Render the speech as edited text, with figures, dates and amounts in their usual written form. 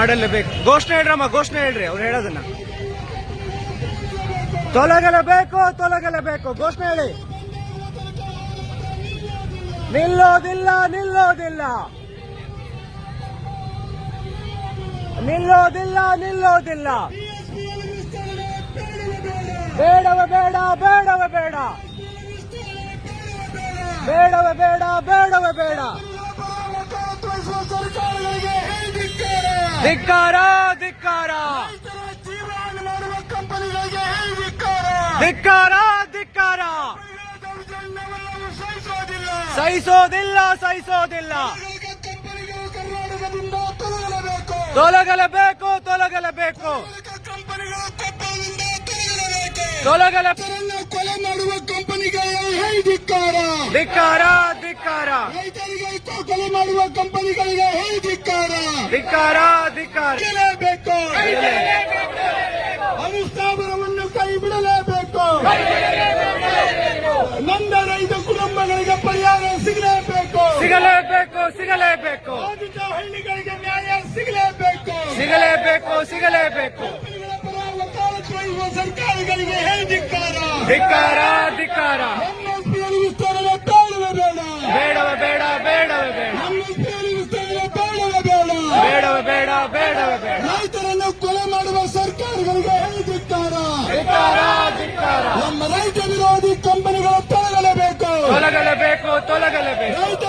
ಮಾಡಲೇಬೇಕು. ಘೋಷಣೆ ಹೇಳ್ರಮ್ಮ, ಘೋಷಣೆ ಹೇಳ್ರಿ, ಅವ್ರು ಹೇಳೋದನ್ನ. ತೊಲಗಲೇಬೇಕು, ತೊಲಗಲೇಬೇಕು, ಘೋಷಣೆ ಹೇಳಿ. ನಿಲ್ಲೋದಿಲ್ಲ, ನಿಲ್ಲೋದಿಲ್ಲ, ನಿಲ್ಲೋದಿಲ್ಲ, ನಿಲ್ಲೋದಿಲ್ಲ. ಬೇಡವೇ ಬೇಡ, ಬೇಡವೇ ಬೇಡ, ಬೇಡವೇ ಬೇಡ, ಬೇಡವೇ ಬೇಡ. ಧಿಕ್ಕಾರ, ಧಿಕ್ಕಾರ, ಧಿಕ್ಕಾರ, ಧಿಕ್ಕಾರ. ಸಹಿಸೋದಿಲ್ಲ, ಸಹಿಸೋದಿಲ್ಲ. ತೊಲಗಲೇಬೇಕು, ತೊಲಗಲೇಬೇಕು, ತೊಲಗಲೇಬೇಕು. ಕೊಲೆ ಮಾಡುವ ಕಂಪನಿಗಳಿಗೆ ಧಿಕ್ಕಾರ, ಧಿಕ್ಕಾರ, ಧಿಕ್ಕಾರ. ರೈತರಿಗೆ ಕೊಲೆ ಮಾಡುವ ಕಂಪನಿಗಳಿಗೆ ಧಿಕ್ಕಾರ, ಧಿಕ್ಕಾರ, ಧಿಕ್ಕಾರ. ಬೇಕು ಅನುಸ್ಥಾಪನವನ್ನು ಕೈ ಬಿಡಲೇಬೇಕು. ನೊಂದ ರೈತ ಕುಟುಂಬಗಳಿಗೆ ಪರಿಹಾರ ಸಿಗಲೇಬೇಕು, ಸಿಗಲೇಬೇಕು, ಸಿಗಲೇಬೇಕು, ಬಾಧಿತ ಹಳ್ಳಿಗಳಿಗೆ ನ್ಯಾಯ ಸಿಗಲೇಬೇಕು, ಸಿಗಲೇಬೇಕು, ಸಿಗಲೇಬೇಕು. ಸರ್ಕಾರಗಳಿಗೆ ಧಿಕ್ಕಾರ, ಧಿಕ್ಕಾರ, ಧಿಕ್ಕಾರ. ಎಂಎಸ್ಪಿ ವಿಸ್ತರಣೆ ಬೇಡವೇ ಬೇಡ, ಬೇಡವೇ ಬೇಡ, ಬೇಡವೇ ಬೇಡ, ಎಂಎಸ್ಪಿ ವಿಸ್ತರಣೆ ಬೇಡವೇ ಬೇಡ, ಬೇಡವೇ ಬೇಡ, ಬೇಡವೇ ಬೇಡ. ರೈತರನ್ನು ಕೊಲೆ ಮಾಡುವ ಸರ್ಕಾರಗಳಿಗೆ ಧಿಕ್ಕಾರ, ಧಿಕ್ಕಾರ, ಧಿಕ್ಕಾರ. ನಮ್ಮ ರೈತ ವಿರೋಧಿ ಕಂಪನಿಗಳು ತೊಲಗಲೇಬೇಕು, ತೊಲಗಲೇಬೇಕು, ತೊಲಗಲೇಬೇಕು. ರೈತ